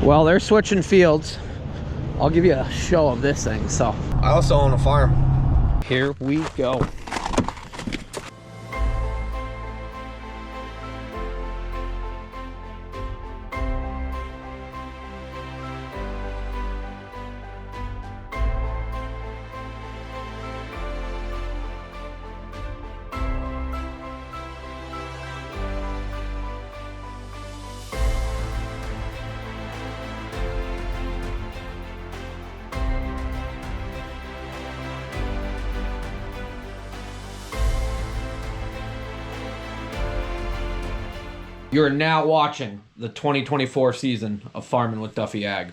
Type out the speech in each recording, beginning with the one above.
Well, they're switching fields. I'll give you a show of this thing. So I also own a farm. here we go. You are now watching the 2024 season of Farming with Duffy Ag.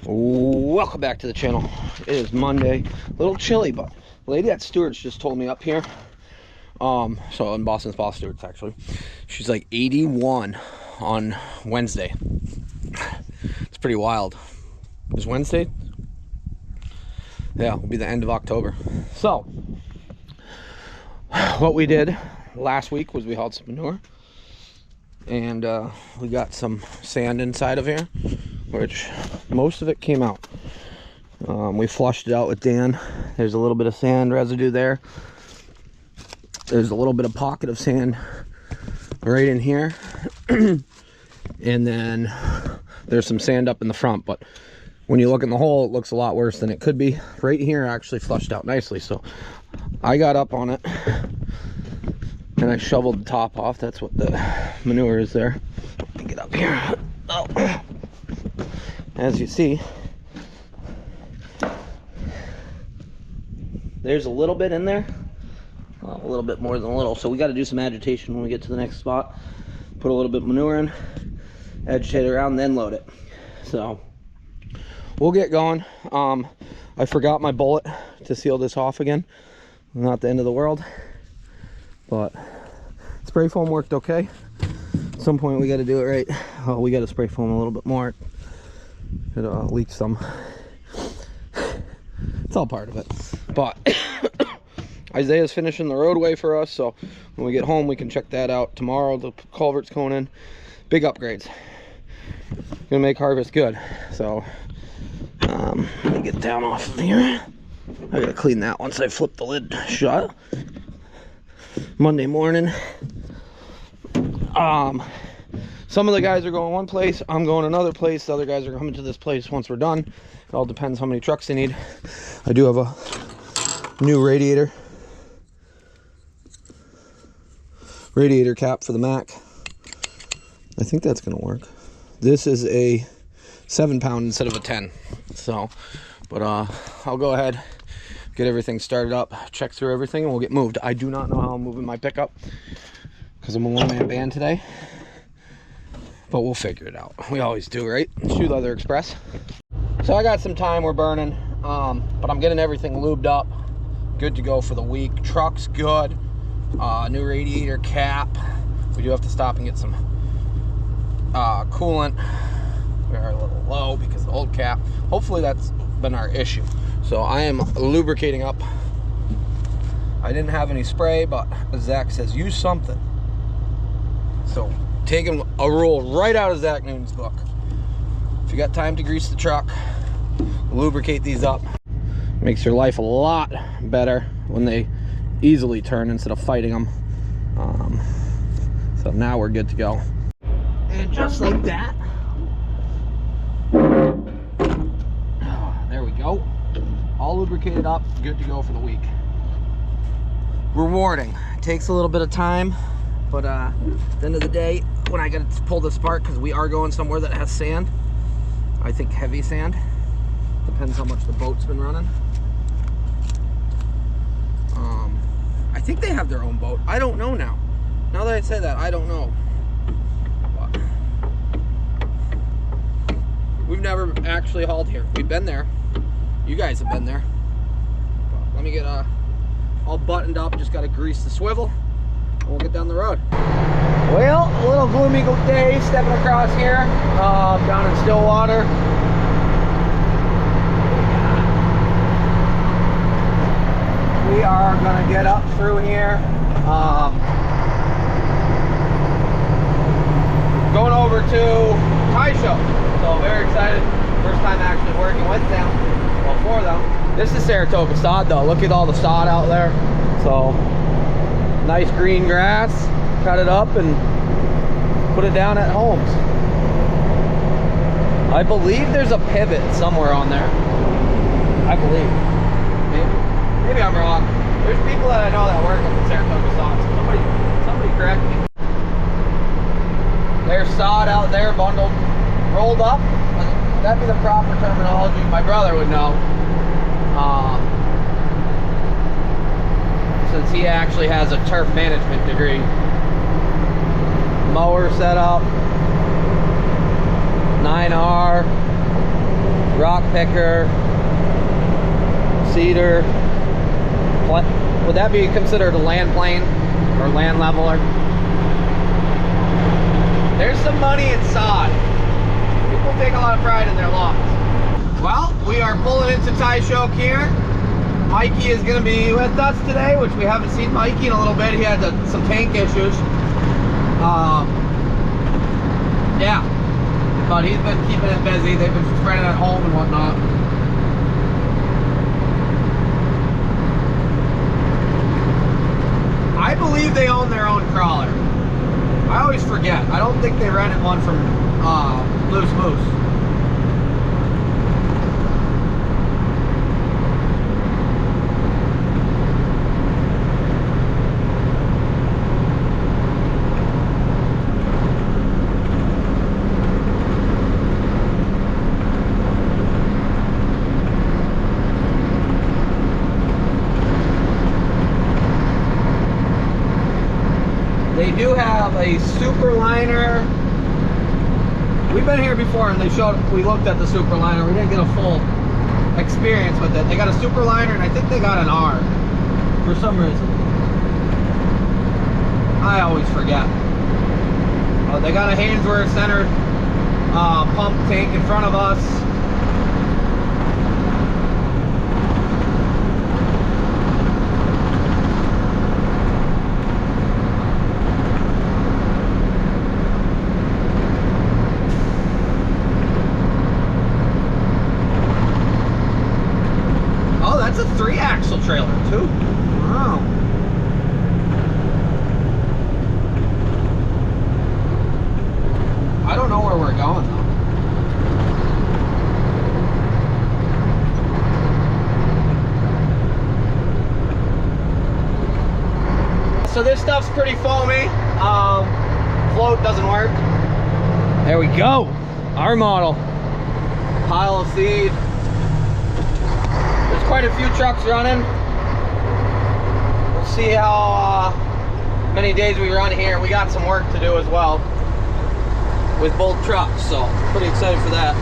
Welcome back to the channel. It is Monday. A little chilly, but the lady at Stewart's just told me up here. So in Boston Spa Stewart's actually. She's like 81 on Wednesday. It's pretty wild. Is Wednesday? Yeah, it'll be the end of October. So what we did last week was we hauled some manure. And we got some sand inside of here, which most of it came out. We flushed it out with Dan. There's a little bit of sand residue there. There's a little bit of pocket of sand right in here. And then there's some sand up in the front, but when you look in the hole, it looks a lot worse than it could be. Right here actually flushed out nicely, so I got up on it and I shoveled the top off. That's what the manure is there. Let me get up here. Oh. As you see, there's a little bit in there. Well, a little bit more than a little. So we got to do some agitation when we get to the next spot. Put a little bit of manure in, agitate it around, then load it. So we'll get going. I forgot my bullet to seal this off again. Not the end of the world. But spray foam worked okay. At some point we got to do it right. Oh, we got to spray foam a little bit more. It leaked some. It's all part of it. But Isaiah's finishing the roadway for us, so when we get home we can check that out tomorrow. The culvert's going in. Big upgrades. Gonna make harvest good. So let me get down off of here. I gotta clean that once I flip the lid shut. Monday morning. Some of the guys are going one place, I'm going another place. The other guys are coming to this place once we're done. It all depends how many trucks they need. I do have a new radiator cap for the Mac. I think that's gonna work. This is a 7-pound instead of a 10. So, but I'll go ahead, get everything started up, check through everything, and we'll get moved. I do not know how I'm moving my pickup because I'm a one-man band today, but we'll figure it out. We always do, right? Shoe Leather Express. So I got some time we're burning, but I'm getting everything lubed up, good to go for the week. Truck's good. New radiator cap. We do have to stop and get some coolant. We're a little low because of the old cap. Hopefully that's been our issue. So I am lubricating up. I didn't have any spray, but Zach says use something. So taking a rule right out of Zach Newton's book. If you got time to grease the truck, lubricate these up. Makes your life a lot better when they easily turn instead of fighting them. So now we're good to go. And just like that, there we go. All lubricated up, good to go for the week. Rewarding. Takes a little bit of time, but at the end of the day, when I got to pull this apart, because we are going somewhere that has sand, I think heavy sand, depends how much the boat's been running. I think they have their own boat. I don't know now. Now that I say that, I don't know. But we've never actually hauled here. We've been there. You guys have been there. But let me get all buttoned up. Just got to grease the swivel. And we'll get down the road. Well, a little gloomy day stepping across here down in Stillwater. We are gonna get up through here. Going over to Tie Show. So very excited. First time actually working with them, well, for them. This is Saratoga Sod though. Look at all the sod out there. So nice green grass. Cut it up and put it down at homes. I believe there's a pivot somewhere on there. I believe. Maybe I'm wrong. There's people that I know that work at Saratoga Sod. So somebody correct me. There's sod out there bundled, rolled up. That'd be the proper terminology. My brother would know. Since he actually has a turf management degree. Mower set up. 9R. Rock picker. Seeder. Would that be considered a land plane or land leveler? There's some money in sod. People take a lot of pride in their lawns. Well, we are pulling into Taishoke here. Mikey is going to be with us today, which we haven't seen Mikey in a little bit. He had some tank issues. Yeah, but he's been keeping it busy. They've been spreading at home and whatnot. I believe they own their own crawler. I always forget. I don't think they rented one from Loose Moose. They do have a super liner. We've been here before and we looked at the super liner. We didn't get a full experience with it. They got a super liner and I think they got an R for some reason. I always forget. They got a Hainsworth center pump tank in front of us. That's a 3-axle trailer too. Wow. I don't know where we're going though. So this stuff's pretty foamy. Float doesn't work. There we go. Our model. Pile of seed. Quite a few trucks running. We'll see how many days we run here. We got some work to do as well with both trucks, so pretty excited for that.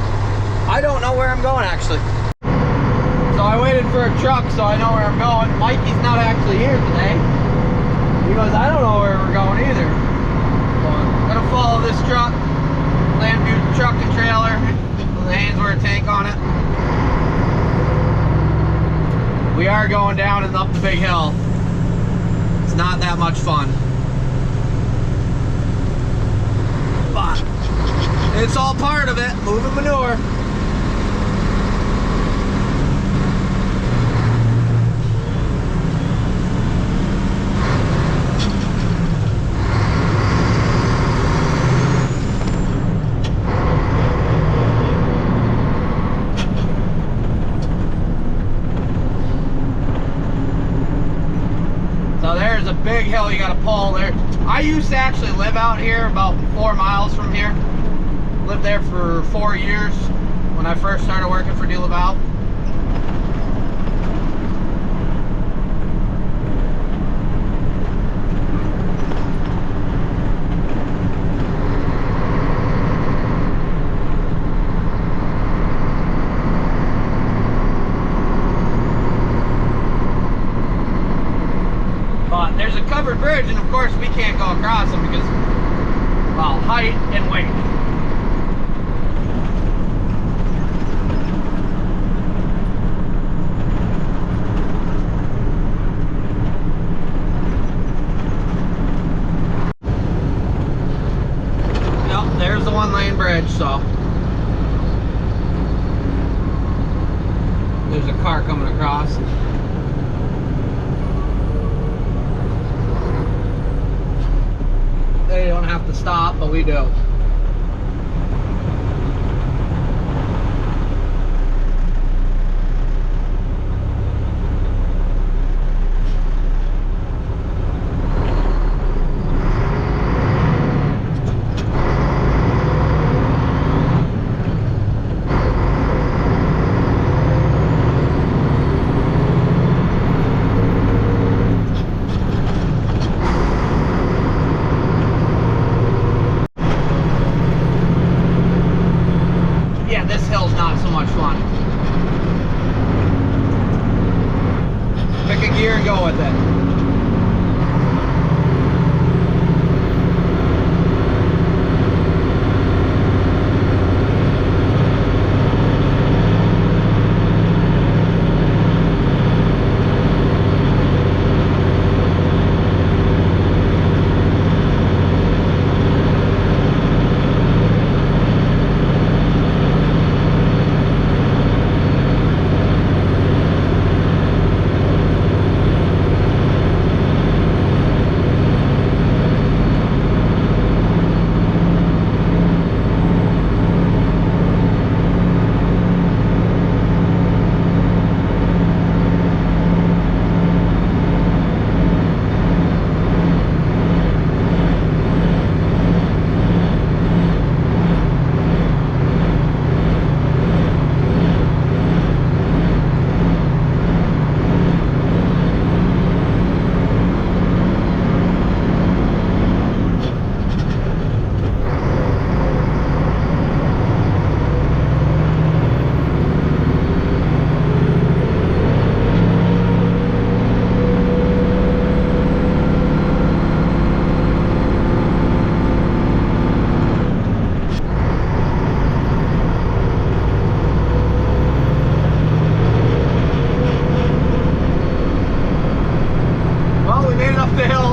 I don't know where I'm going actually. So I waited for a truck so I know where I'm going. Mikey's not actually here today. He goes, I don't know where we're going either. So I'm gonna follow this truck, Landview truck and trailer with the Hainsworth tank on it. We are going down and up the big hill. It's not that much fun. But it's all part of it, moving manure. Big hill you gotta pull there. I used to actually live out here about 4 miles from here. Lived there for 4 years when I first started working for DeLaval. There's a covered bridge, and of course we can't go across them because, well, height and weight. Yep, there's the 1-lane bridge, so There's a car coming across. They don't have to stop, but we do. Yeah, this hill's not so much fun. Pick a gear and go with it.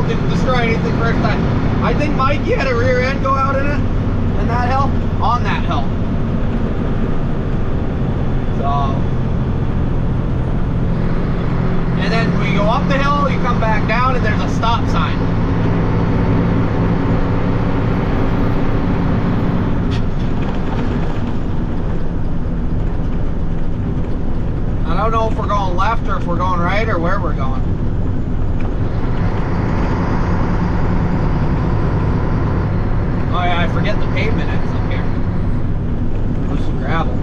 Didn't destroy anything first time. I think Mikey had a rear end go out in it, in that hill, on that hill. So, and then when you go up the hill, you come back down and there's a stop sign. I don't know if we're going left or if we're going right or where we're going. Oh yeah, I forget the pavement ends up here. There's some gravel.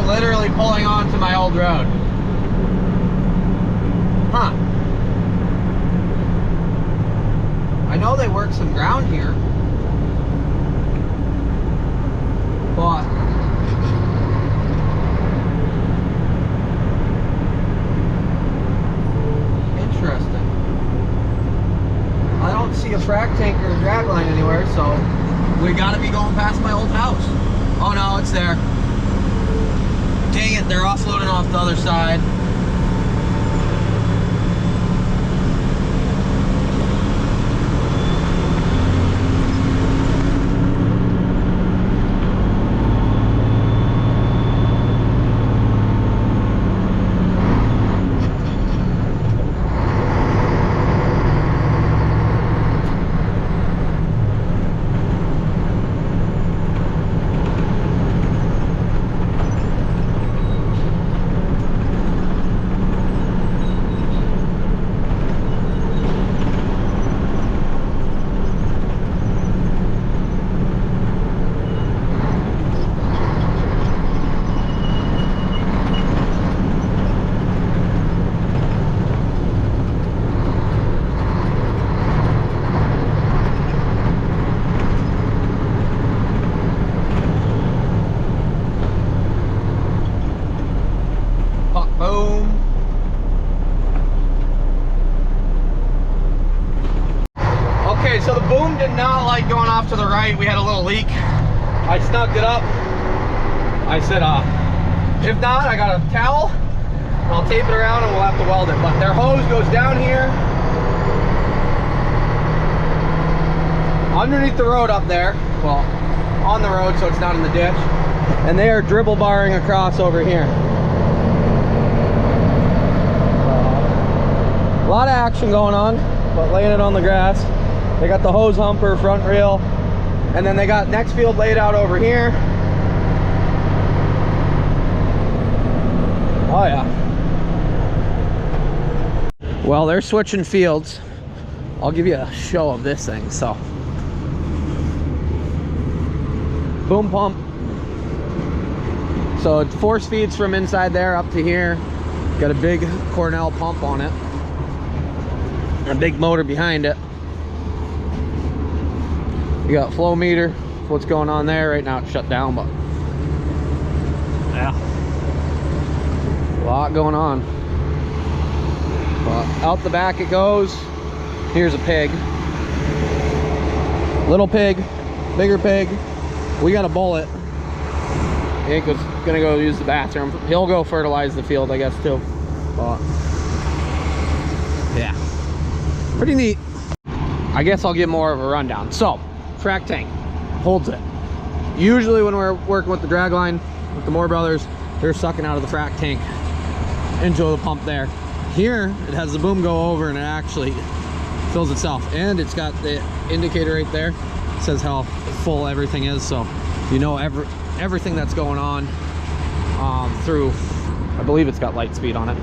Literally pulling onto my old road. Huh. I know they worked some ground here, but interesting. I don't see a frac tank or a drag line anywhere, so we gotta be going past my old house. Oh no, it's there. Dang it, they're offloading off the other side. Okay, so the boom did not like going off to the right. We had a little leak. I snugged it up. I said, if not, I got a towel. I'll tape it around and we'll have to weld it. But their hose goes down here, underneath the road up there. Well, on the road, so it's not in the ditch. And they are dribble barring across over here. A lot of action going on, but laying it on the grass. They got the hose humper, front reel, and then they got next field laid out over here. Oh yeah. Well, they're switching fields. I'll give you a show of this thing. So, boom pump. So it force feeds from inside there up to here. Got a big Cornell pump on it. A big motor behind it. You got flow meter, what's going on there. Right now it's shut down, but yeah, a lot going on. But out the back it goes. Here's a pig, little pig, bigger pig. We got a bullet. He ain't gonna go use the bathroom. He'll go fertilize the field, I guess, too. But yeah, pretty neat. I guess I'll give more of a rundown. So, frac tank holds it. Usually when we're working with the drag line with the Moore brothers, they're sucking out of the frac tank into the pump there. Here it has the boom go over and it actually fills itself, and it's got the indicator right there. It says how full everything is, so you know everything that's going on through. I believe it's got light speed on it,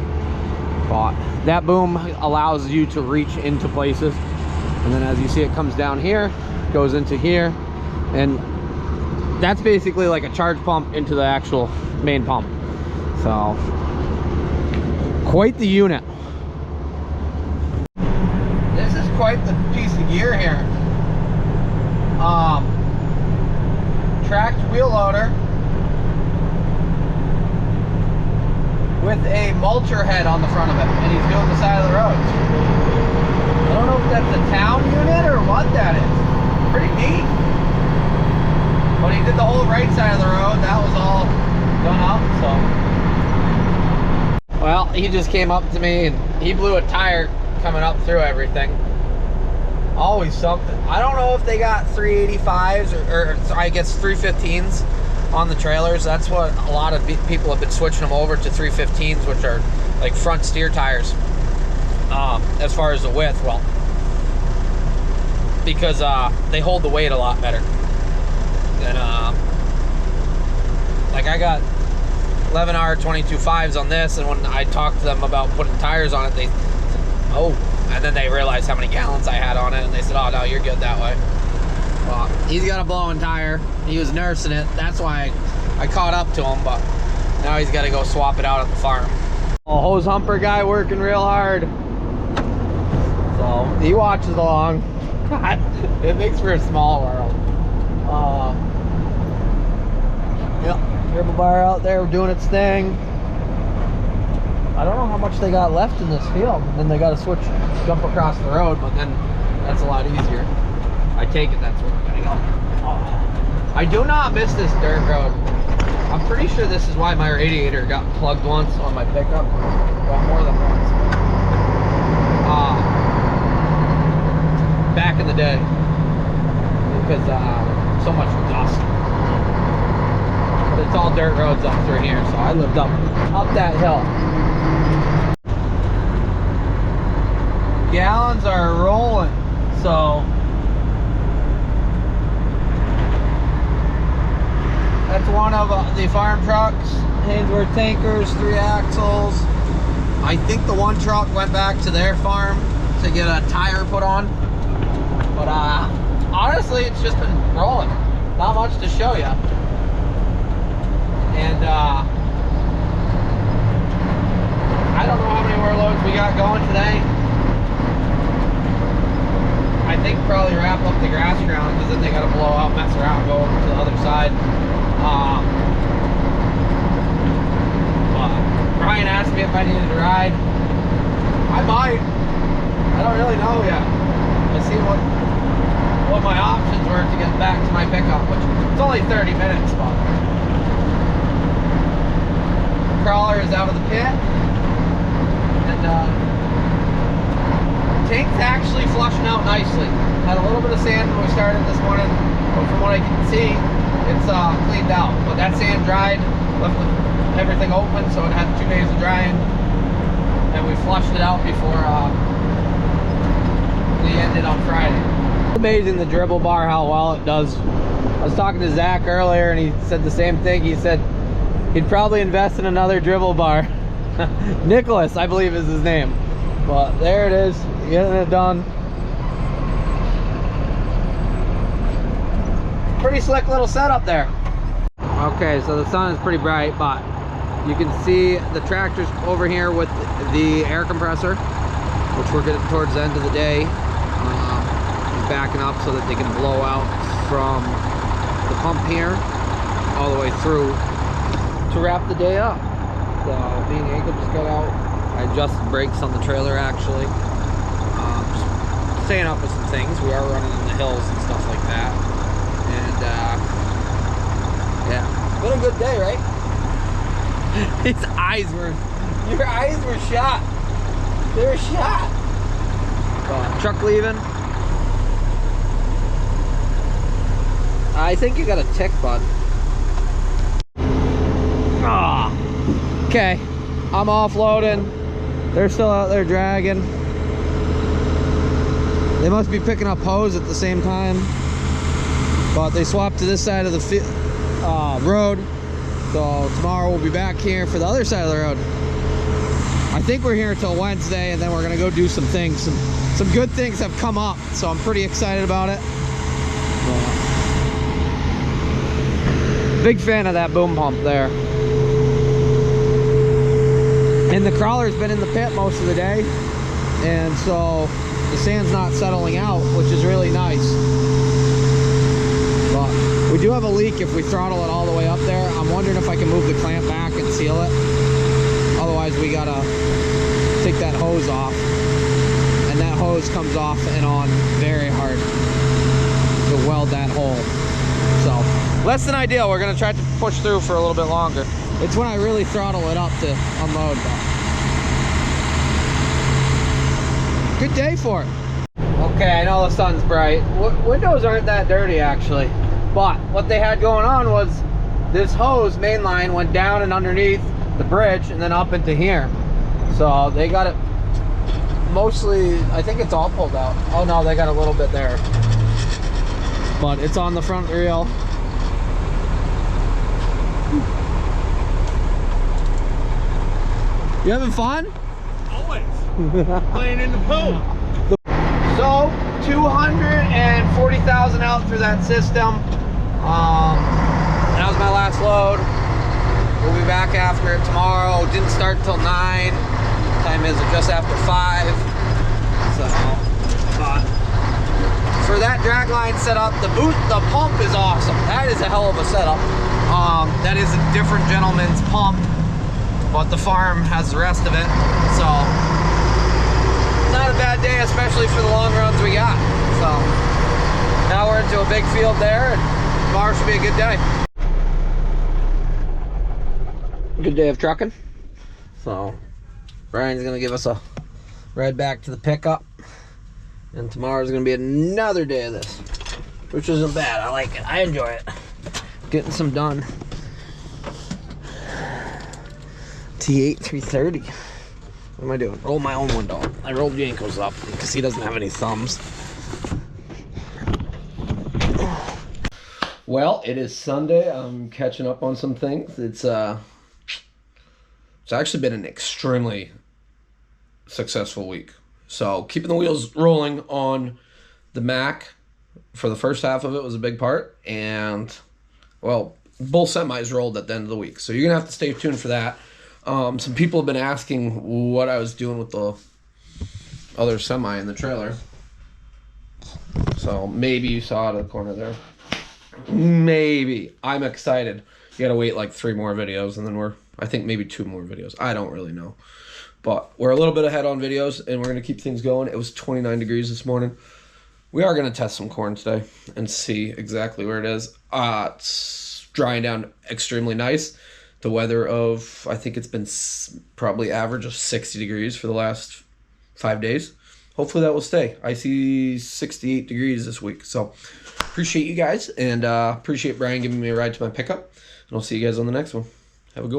but that boom allows you to reach into places. And then as you see, it comes down here, goes into here, and that's basically like a charge pump into the actual main pump. So quite the unit. This is quite the piece of gear here. Tracked wheel loader with a mulcher head on the front of it, and he's doing the side of the road. I don't know if that's a town unit or what that is. Pretty neat. But he did the whole right side of the road. That was all done up, so. Well, he just came up to me and he blew a tire coming up through everything. Always something. I don't know if they got 385s or I guess 315s on the trailers. That's what a lot of people have been switching them over to 315s, which are like front steer tires. As far as the width, well, because they hold the weight a lot better. And like I got 11R 22.5s on this, and when I talked to them about putting tires on it, they said, oh, and then they realized how many gallons I had on it, and they said, oh no, you're good that way. Well, he's got a blowing tire. He was nursing it. That's why I caught up to him, but now he's got to go swap it out at the farm. A hose humper guy working real hard. So he watches along. It makes for a small world. Yep, dribble bar out there doing its thing. I don't know how much they got left in this field. Then they got to switch, jump across the road, but then that's a lot easier. I take it that's where we're gonna go. Oh. I do not miss this dirt road. I'm pretty sure this is why my radiator got plugged once on my pickup. Well, more than once. Back in the day, because so much dust. But it's all dirt roads up through here, so I lived up that hill. Gallons are rolling, so that's one of the farm trucks. Hainsworth tankers, 3 axles. I think the one truck went back to their farm to get a tire put on. But honestly, it's just been rolling. Not much to show you. And I don't know how many more loads we got going today. I think probably wrap up the grass ground, because then they got to blow out, mess around, go over to the other side. Brian asked me if I needed a ride. I might. I don't really know yet. Let's see what what my options were to get back to my pickup, which it's only 30 minutes, but crawler is out of the pit, and tank's actually flushing out nicely. Had a little bit of sand when we started this morning, but from what I can see, it's cleaned out. But that sand dried, left everything open, so it had 2 days of drying, and we flushed it out before we ended on Friday. It's amazing the dribble bar, how well it does. I was talking to Zach earlier, and he said the same thing. He said he'd probably invest in another dribble bar. Nicholas, I believe, is his name. But there it is, getting it done. Pretty slick little setup there. Okay, so the sun is pretty bright, but you can see the tractors over here with the air compressor, which we're getting towards the end of the day, backing up so that they can blow out from the pump here all the way through to wrap the day up. So me and Jacob just got out. I adjusted brakes on the trailer actually. Just staying up with some things. We are running in the hills and stuff like that. And yeah, been a good day, right? His eyes were, your eyes were shot. They were shot. Truck leaving. I think you got a tick, bud. Ah. Okay, I'm offloading. They're still out there dragging. They must be picking up hose at the same time, but they swapped to this side of the road. So tomorrow we'll be back here for the other side of the road. I think we're here until Wednesday, and then we're gonna go do some things. Some good things have come up, so I'm pretty excited about it. Big fan of that boom pump there. And the crawler's been in the pit most of the day, and so the sand's not settling out, which is really nice. But we do have a leak if we throttle it all the way up there. I'm wondering if I can move the clamp back and seal it. Otherwise we gotta take that hose off, and that hose comes off and on very hard to weld that hole. So less than ideal. We're gonna try to push through for a little bit longer. It's when I really throttle it up to unload. Good day for it. Okay, I know the sun's bright. Windows aren't that dirty actually, but what they had going on was this hose main line went down and underneath the bridge and then up into here. So they got it mostly, I think it's all pulled out. Oh no, they got a little bit there, but it's on the front reel. You having fun? Always. Playing in the pool. So 240,000 out through that system. That was my last load. We'll be back after it tomorrow. Didn't start till 9. Time is just after 5. So, for that drag line setup, the pump is awesome. That is a hell of a setup. That is a different gentleman's pump, but the farm has the rest of it. So, not a bad day, especially for the long runs we got. So, now we're into a big field there, and tomorrow should be a good day. Good day of trucking. So Brian's gonna give us a ride back to the pickup, and tomorrow's gonna be another day of this, which isn't bad. I like it. I enjoy it. Getting some done. T8 330. What am I doing? Roll my own window. I rolled Yanko's up because he doesn't have any thumbs. Well, it is Sunday. I'm catching up on some things. It's actually been an extremely successful week. So keeping the wheels rolling on the Mac for the first half of it was a big part. And, well, both semis rolled at the end of the week. So you're going to have to stay tuned for that. Some people have been asking what I was doing with the other semi in the trailer. So maybe you saw it in the corner there. Maybe. I'm excited. You gotta wait like 3 more videos, and then I think maybe 2 more videos. I don't really know. But we're a little bit ahead on videos, and we're gonna keep things going. It was 29 degrees this morning. We are going to test some corn today and see exactly where it is. It's drying down extremely nice. The weather of, I think it's been probably average of 60 degrees for the last 5 days. Hopefully that will stay. I see 68 degrees this week. So appreciate you guys, and appreciate Brian giving me a ride to my pickup. And I'll see you guys on the next one.